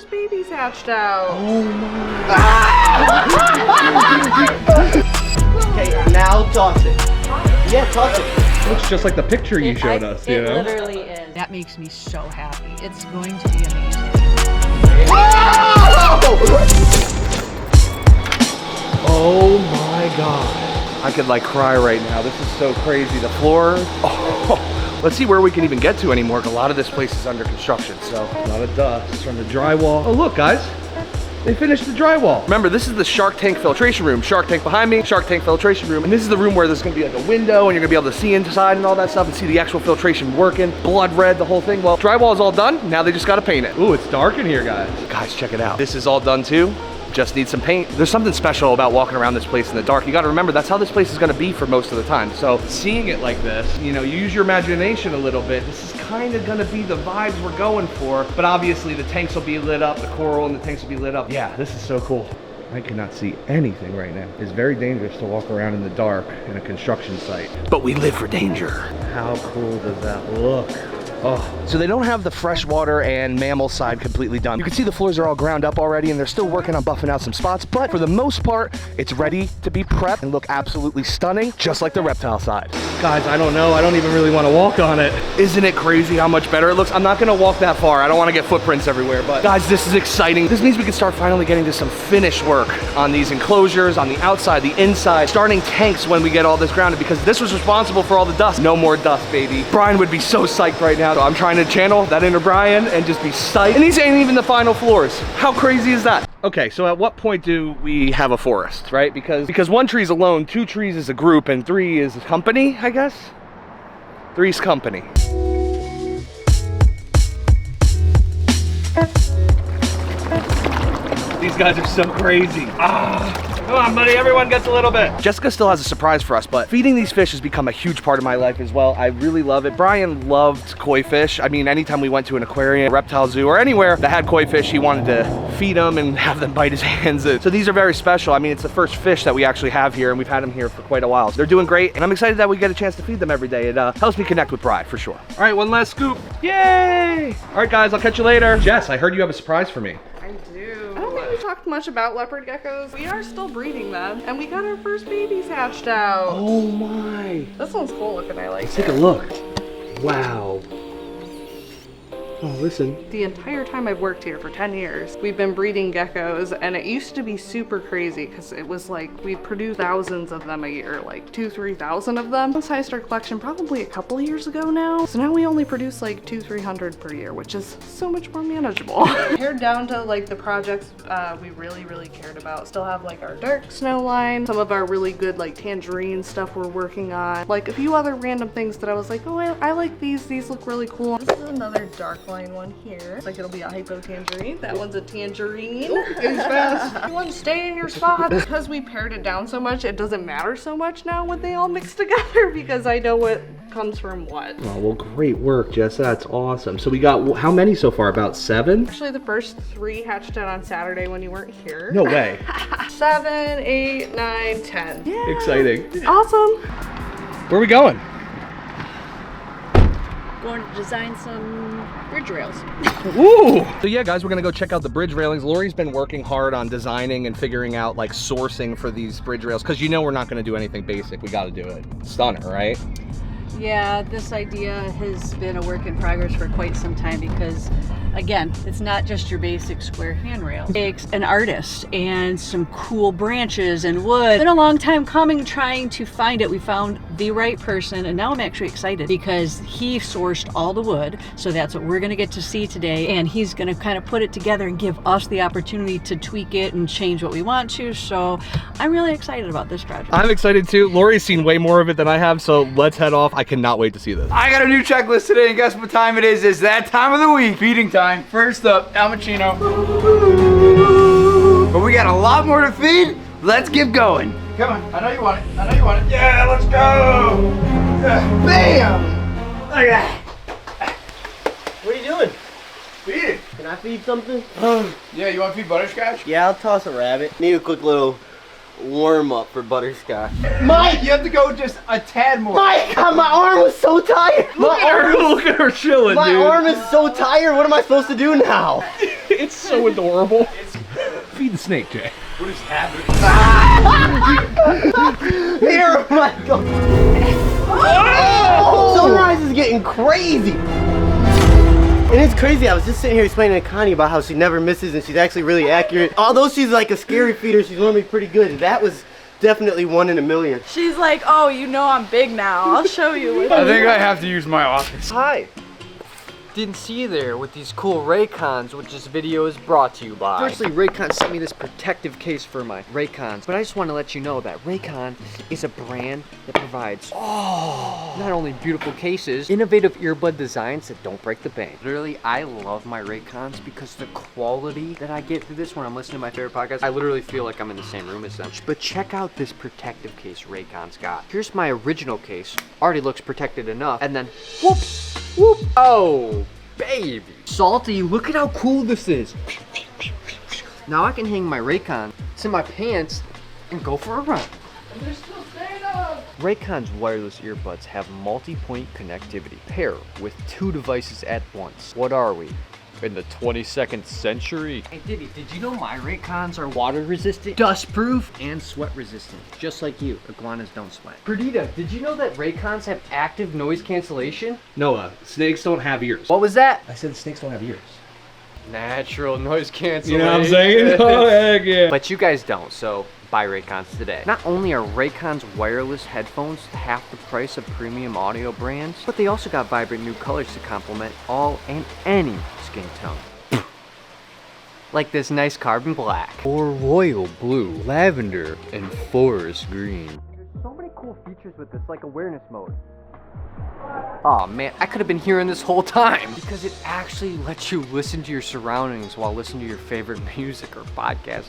first babies hatched out. Oh my. Okay, now toss it. Yeah, toss it. Looks just like the picture you showed us, you know? It literally is. That makes me so happy. It's going to be amazing. Oh my god. I could like cry right now. This is so crazy. The floor. Oh. Let's see where we can even get to anymore. A lot of this place is under construction, so a lot of dust from the drywall. Oh look, guys. They finished the drywall. Remember, this is the Shark Tank filtration room. Shark Tank behind me, Shark Tank filtration room. And this is the room where there's gonna be like a window and you're gonna be able to see inside and all that stuff and see the actual filtration working. Blood red, the whole thing. Well, drywall is all done. Now they just gotta paint it. Ooh, it's dark in here, guys. Guys, check it out. This is all done too. Just need some paint. There's something special about walking around this place in the dark. You gotta remember, that's how this place is gonna be for most of the time. So seeing it like this, you know, you use your imagination a little bit. This is kind of gonna be the vibes we're going for. But obviously the tanks will be lit up, the coral and the tanks will be lit up. Yeah, this is so cool. I cannot see anything right now. It's very dangerous to walk around in the dark in a construction site. But we live for danger. How cool does that look? Oh. So they don't have the freshwater and mammal side completely done. You can see the floors are all ground up already and they're still working on buffing out some spots, but for the most part, it's ready to be prepped and look absolutely stunning, just like the reptile side. Guys, I don't know. I don't even really want to walk on it. Isn't it crazy how much better it looks? I'm not gonna walk that far. I don't want to get footprints everywhere, but guys, this is exciting. This means we can start finally getting to some finish work on these enclosures, on the outside, the inside, starting tanks when we get all this grounded, because this was responsible for all the dust. No more dust, baby. Brian would be so psyched right now. So I'm trying to channel that inner Brian and just be psyched. And these ain't even the final floors. How crazy is that? Okay, so at what point do we have a forest, right? Because one tree is alone, 2 trees is a group, and 3 is company, I guess? 3's company. These guys are so crazy. Come on, buddy, everyone gets a little bit. Jessica still has a surprise for us, but feeding these fish has become a huge part of my life as well. I really love it. Brian loved koi fish. I mean, anytime we went to an aquarium, reptile zoo, or anywhere that had koi fish, he wanted to feed them and have them bite his hands. So these are very special. I mean, it's the first fish that we actually have here, and we've had them here for quite a while. So they're doing great, and I'm excited that we get a chance to feed them every day. It helps me connect with Bri, for sure. All right, one last scoop. Yay! All right, guys, I'll catch you later. Jess, I heard you have a surprise for me. I do. I don't think we talked much about leopard geckos. We are still breeding them, and we got our first babies hatched out. Oh my. This one's cool looking, I like it. Let's take a look. Wow. Oh, listen. The entire time I've worked here for 10 years, we've been breeding geckos, and it used to be super crazy because it was like we'd produce thousands of them a year, like 2,000-3,000 of them. Since I started collection probably a couple of years ago now, so now we only produce like 200-300 per year, which is so much more manageable. Pared down to like the projects we really cared about. Still have like our dark snow line, some of our really good like tangerine stuff we're working on, like a few other random things that I was like, oh, I like these look really cool. This is another dark line one here. Looks like it'll be a hypo tangerine. That one's a tangerine. It's fast. You want to stay in your spot. Because we pared it down so much, it doesn't matter so much now when they all mix together because I know what comes from what. Oh, well, great work, Jess. That's awesome. So we got, how many so far? About 7? Actually, the first 3 hatched out on Saturday when you weren't here. No way. 7, 8, 9, 10. Yeah. Exciting. Awesome. Where are we going? Going to design some bridge rails. Ooh! So yeah, guys, we're gonna go check out the bridge railings. Lori's been working hard on designing and figuring out like sourcing for these bridge rails, because you know we're not gonna do anything basic. We gotta do it stunner, right? Yeah, this idea has been a work in progress for quite some time because, again, it's not just your basic square handrail. It takes an artist and some cool branches and wood. It's been a long time coming trying to find it. We found the right person, and now I'm actually excited because he sourced all the wood, so that's what we're gonna get to see today, and he's gonna kind of put it together and give us the opportunity to tweak it and change what we want to, so I'm really excited about this project. I'm excited too. Lori's seen way more of it than I have, so let's head off. I cannot wait to see this. I got a new checklist today, and guess what time it is? It's that time of the week. Feeding time. First up, Al Pacino. But we got a lot more to feed. Let's get going. Come on, I know you want it. I know you want it. Yeah, let's go. Bam! Look at that. What are you doing? Feeding. Can I feed something? Yeah, you want to feed butterscotch? Yeah, I'll toss a rabbit. Need a quick little warm up for butterscotch. Mike, you have to go just a tad more. Mike, my arm was so tired. Look at her chilling, My dude. arm is so tired. What am I supposed to do now? It's so adorable. Feed the snake, Jay. What is happening? Here, my God. Oh! Sunrise is getting crazy. And it's crazy, I was just sitting here explaining to Connie about how she never misses and she's actually really accurate. Although she's like a scary feeder, she's normally pretty good. That was definitely 1 in a million. She's like, oh, you know I'm big now. I'll show you. I think I have to use my office. Hi. Didn't see you there with these cool Raycons, which this video is brought to you by. Firstly, Raycon sent me this protective case for my Raycons, but I just want to let you know that Raycon is a brand that provides not only beautiful cases, innovative earbud designs that don't break the bank. Literally, I love my Raycons because the quality that I get through this when I'm listening to my favorite podcast, I literally feel like I'm in the same room as them. But check out this protective case Raycon's got. Here's my original case. Already looks protected enough, and then whoop, whoop, oh. Baby. Salty, look at how cool this is. Now I can hang my Raycon in my pants and go for a run. And they're still staying up. Raycon's wireless earbuds have multi-point connectivity. Pair with 2 devices at once. What are we? In the 22nd century? Hey Diddy, did you know my Raycons are water resistant, dust proof, and sweat resistant? Just like you, iguanas don't sweat. Perdita, did you know that Raycons have active noise cancellation? Noah, snakes don't have ears. What was that? I said snakes don't have ears. Natural noise cancellation. You know what I'm saying? Oh, heck yeah. But you guys don't, so buy Raycons today. Not only are Raycons wireless headphones half the price of premium audio brands, but they also got vibrant new colors to complement all and any skin tone. Like this nice carbon black, or royal blue, lavender, and forest green. There's so many cool features with this, like awareness mode. Oh man, I could have been hearing this whole time because it actually lets you listen to your surroundings while listening to your favorite music or podcast.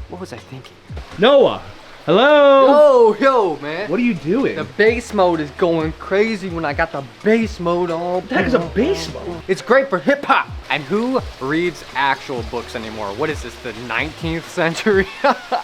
What was I thinking? Noah, hello. Yo, man. What are you doing? The bass mode is going crazy when I got the bass mode on. That is a bass mode. It's great for hip hop. And who reads actual books anymore? What is this, the 19th century?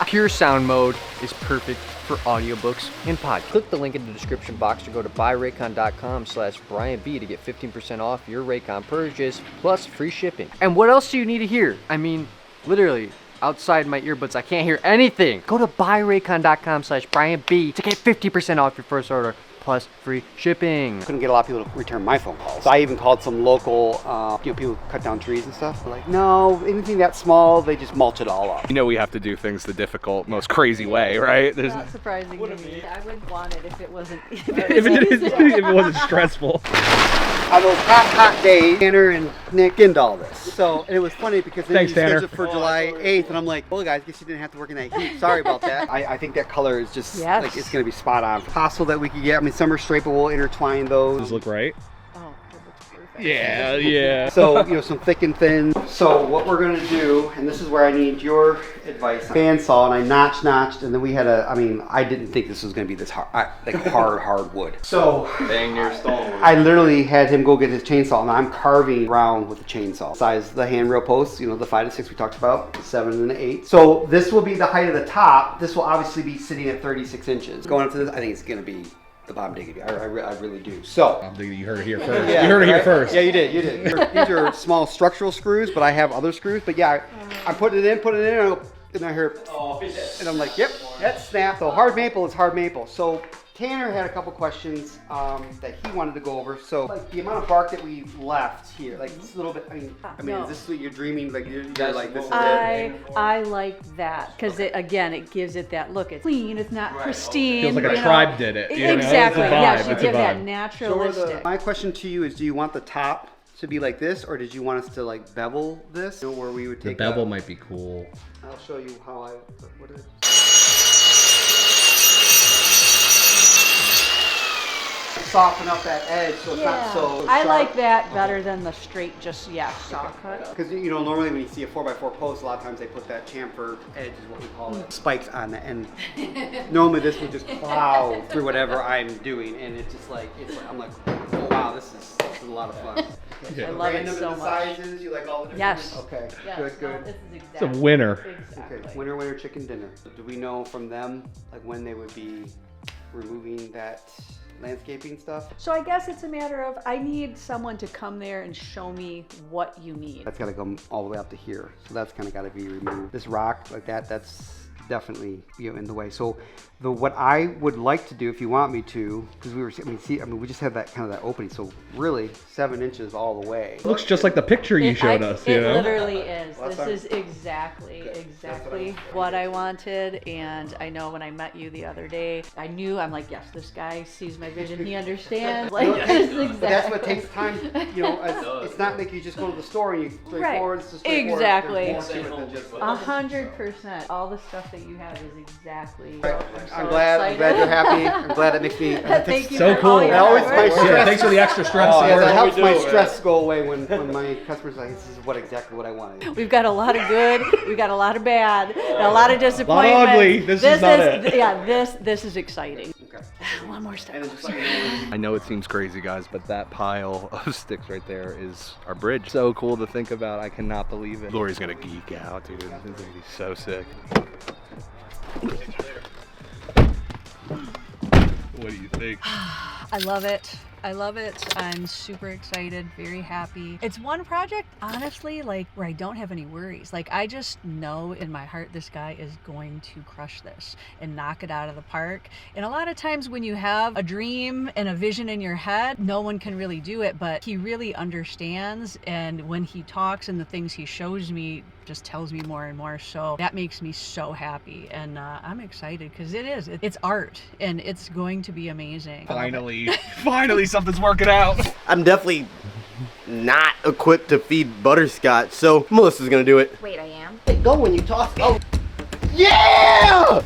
Pure sound mode is perfect for audiobooks and podcasts. Click the link in the description box or go to buyraycon.com/BrianB to get 15% off your Raycon purchase plus free shipping. And what else do you need to hear? I mean, literally, outside my earbuds, I can't hear anything. Go to buyraycon.com/BrianB to get 50% off your first order plus free shipping. Couldn't get a lot of people to return my phone calls. So I even called some local, people who cut down trees and stuff. They're like, no, anything that small, they just mulch it all up. You know we have to do things the difficult, most crazy way, right? There's Not surprising to me. I would want it if it wasn't. if it wasn't stressful. On those hot days, Tanner and Nick skinned all this. So and it was funny because then Thanks, you Tanner. scheduled for July 8th, and I'm like, well, guys, guess you didn't have to work in that heat. Sorry about that. I think that color is just Yes. like it's gonna be spot on. Possible that we could get. I mean, some are straight, but we'll intertwine those. Does it look right? Oh, it looks perfect. Yeah, yeah. So, you know, some thick and thin. So what we're gonna do, and this is where I need your advice. Bandsaw, and I notched, and then we had I didn't think this was gonna be this hard, like hard wood. So, Dang near stone. I literally had him go get his chainsaw, and I'm carving around with the chainsaw. Size the handrail posts, you know, the 5 to 6 we talked about, the 7 and the 8. So this will be the height of the top. This will obviously be sitting at 36 inches. Going up to this, I think it's gonna be the bomb diggity. I really do. So. I'm thinking you heard it here first. Yeah, you heard it here right? first. Yeah, you did. These are small structural screws, but I have other screws. But yeah, I put it in, and I hear, and I'm like, yep, that snapped. So hard maple is hard maple. So Tanner had a couple questions that he wanted to go over. So like the amount of bark that we left here, like this little bit. I mean, No. is this what you're dreaming? Like you're like this is it? I like that because it gives it that look. It's clean. It's not pristine. Feels like a you know. tribe did it. You know? Exactly. It's a vibe. Yes, you It's a give that vibe. naturalistic. My question to you is, do you want the top to be like this, or did you want us to like bevel this? You know, where we would The take bevel might be cool. I'll show you how what is it? Soften up that edge so it's not so I sharp. like that better than the straight, saw cut. Because you know, normally when you see a 4x4 post, a lot of times they put that chamfer edge, is what we call it, spikes on the end. Normally this would just plow through whatever I'm doing, and it's just like I'm like, oh wow, this is a lot of fun. I love it Random so in the much. sizes, you like all the different. Yes. Okay. Yes, Good. no, this is It's exactly. a winner. Exactly. Okay. Winner chicken dinner. Do we know from them like when they would be removing that landscaping stuff. So I guess it's a matter of, I need someone to come there and show me what you need. That's gotta go all the way up to here. So that's kind of gotta be removed. This rock like that, that's definitely, you know, in the way. So what I would like to do, if you want me to, because we just have that kind of that opening. So really 7 inches all the way. It looks just like the picture you showed us, you know? It literally is. This is exactly what I wanted. And I know when I met you the other day, I'm like, yes, this guy sees my vision. He understands. Like, But that's what takes time, you know, it's not like you just go to the store and you straightforward, it's just straightforward. Exactly. There's more to it than just 100%. All the stuff that you have is exactly. I'm glad you're happy. I'm glad it makes me Thank you so for cool. all your That always hard my work. stress. Yeah, thanks for the extra stress. Yeah, that helps my stress go away when my customers are like, this is exactly what I wanted. We've got a lot of good, we've got a lot of bad, and a lot of disappointment. ugly. This is not it. Yeah, this is exciting. Okay. One more step. I know it seems crazy, guys, but that pile of sticks right there is our bridge. So cool to think about. I cannot believe it. Lori's gonna geek out, dude. This is gonna be so sick. What do you think? I love it. I love it. I'm super excited, very happy. It's one project, honestly, like where I don't have any worries. Like I just know in my heart this guy is going to crush this and knock it out of the park. And a lot of times when you have a dream and a vision in your head, no one can really do it, but he really understands. And when he talks and the things he shows me just tells me more and more. So that makes me so happy. And I'm excited because it's art and it's going to be amazing. Finally something's working out. I'm definitely not equipped to feed butterscotch, so Melissa's gonna do it. Wait, I am? Hey, go when you toss. Oh, yeah!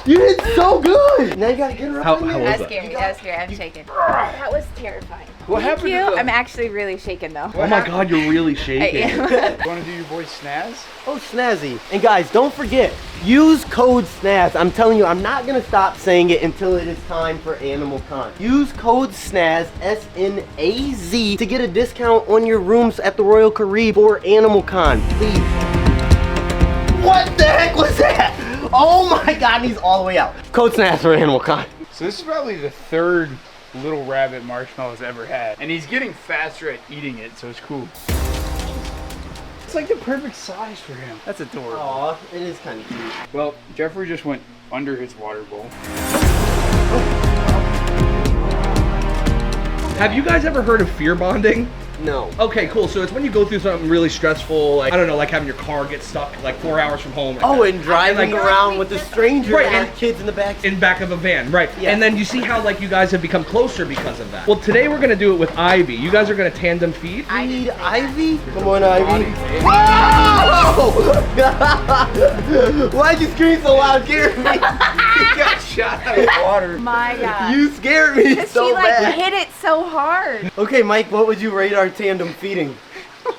You did so good. Now you gotta get her How up in there. was That that? scared me. That was scary. I'm shaking. That was terrifying. What Thank happened you. to the... I'm actually really shaking though. Oh my god, you're really shaking. I am. You want to do your boy Snaz? Oh, snazzy. And guys, don't forget, use code SNAZ. I'm telling you, I'm not gonna stop saying it until it is time for AnimalCon. Use code SNAZ, S-N-A-Z, to get a discount on your rooms at the Royal Caribbean for AnimalCon, please. What the heck was that? Oh my god, and he's all the way out. Code SNAZ for AnimalCon. So this is probably the third little rabbit marshmallow's ever had. And he's getting faster at eating it, so it's cool. It's like the perfect size for him. That's adorable. Aw, it is kind of cute. Well, Jeffrey just went under his water bowl. Have you guys ever heard of fear bonding? No. Okay, cool. So it's when you go through something really stressful, like, I don't know, like having your car get stuck like 4 hours from home. Oh, and driving like, around with a stranger Right, and and- kids in the back. in back of a van, right? Yeah. And then you see how like you guys have become closer because of that. Well, today we're gonna do it with Ivy. You guys are gonna tandem feed. Need Ivy? Come on, Ivy. Whoa! Why'd you scream so loud, Gary? He got shot out of water. My God. You scared me Because so he like bad. hit it so hard. Okay, Mike, what would you rate our tandem feeding?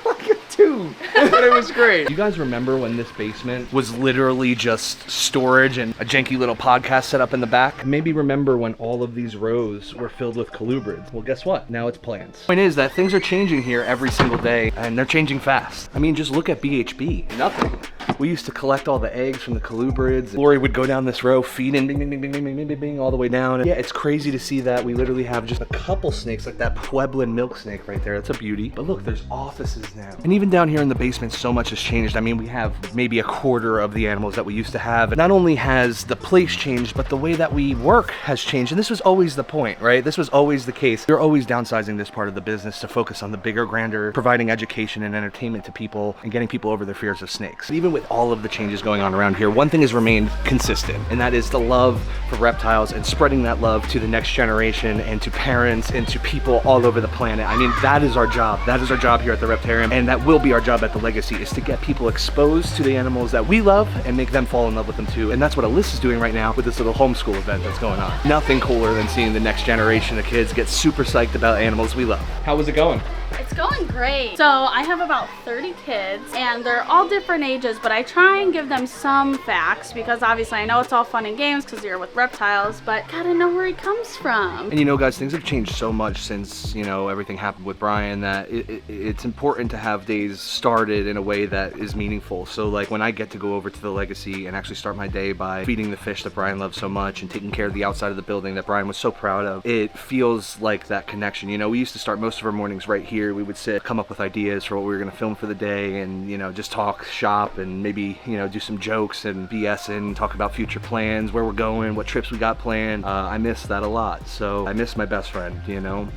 Like a 2. But it was great. You guys remember when this basement was literally just storage and a janky little podcast set up in the back? Maybe remember when all of these rows were filled with colubrids. Well, guess what? Now it's plants. Point is that things are changing here every single day, and they're changing fast. I mean, just look at BHB. Nothing. We used to collect all the eggs from the colubrids. Lori would go down this row, feeding, bing, bing, bing, bing, bing, bing, bing, bing, all the way down. And yeah, it's crazy to see that we literally have just a couple snakes, like that Pueblan milk snake right there. That's a beauty. But look, there's offices now. And even down here in the basement, so much has changed. I mean, we have maybe a quarter of the animals that we used to have. And not only has the place changed, but the way that we work has changed. And this was always the point, right? This was always the case. We're always downsizing this part of the business to focus on the bigger, grander, providing education and entertainment to people and getting people over their fears of snakes. But even with all of the changes going on around here, one thing has remained consistent, and that is the love for reptiles and spreading that love to the next generation and to parents and to people all over the planet. I mean, that is our job. That is our job here at the Reptarium, and that will be our job at the Legacy, is to get people exposed to the animals that we love and make them fall in love with them too. And that's what Alyssa's doing right now with this little homeschool event that's going on. Nothing cooler than seeing the next generation of kids get super psyched about animals we love. How was it going? It's going great. So I have about 30 kids and they're all different ages, but I try and give them some facts because obviously I know it's all fun and games because you're with reptiles, but gotta know where he comes from. And you know, guys, things have changed so much since, you know, everything happened with Brian that it's important to have days started in a way that is meaningful. So like when I get to go over to the Legacy and actually start my day by feeding the fish that Brian loves so much and taking care of the outside of the building that Brian was so proud of, it feels like that connection. You know, we used to start most of our mornings right here. We would sit, come up with ideas for what we were gonna film for the day and, you know, just talk shop and maybe, you know, do some jokes and BS and talk about future plans, where we're going, what trips we got planned. I miss that a lot. So I miss my best friend, you know.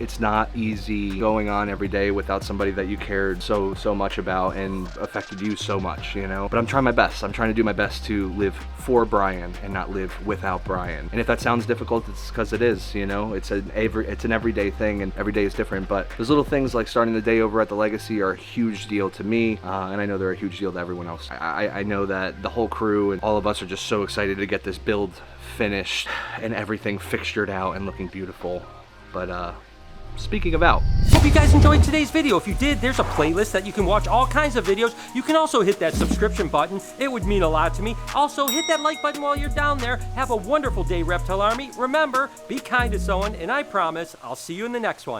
It's not easy going on every day without somebody that you cared so much about and affected you so much, you know. But I'm trying my best. I'm trying to do my best to live for Brian and not live without Brian. And if that sounds difficult, it's because it is, you know. It's an everyday thing and every day is different. But those little things like starting the day over at the Legacy are a huge deal to me, and I know they're a huge deal to everyone else. I know that the whole crew and all of us are just so excited to get this build finished and everything fixtured out and looking beautiful. But speaking of out. Hope you guys enjoyed today's video. If you did, there's a playlist that you can watch all kinds of videos. You can also hit that subscription button. It would mean a lot to me. Also, hit that like button while you're down there. Have a wonderful day, Reptile Army. Remember, be kind to someone, and I promise I'll see you in the next one.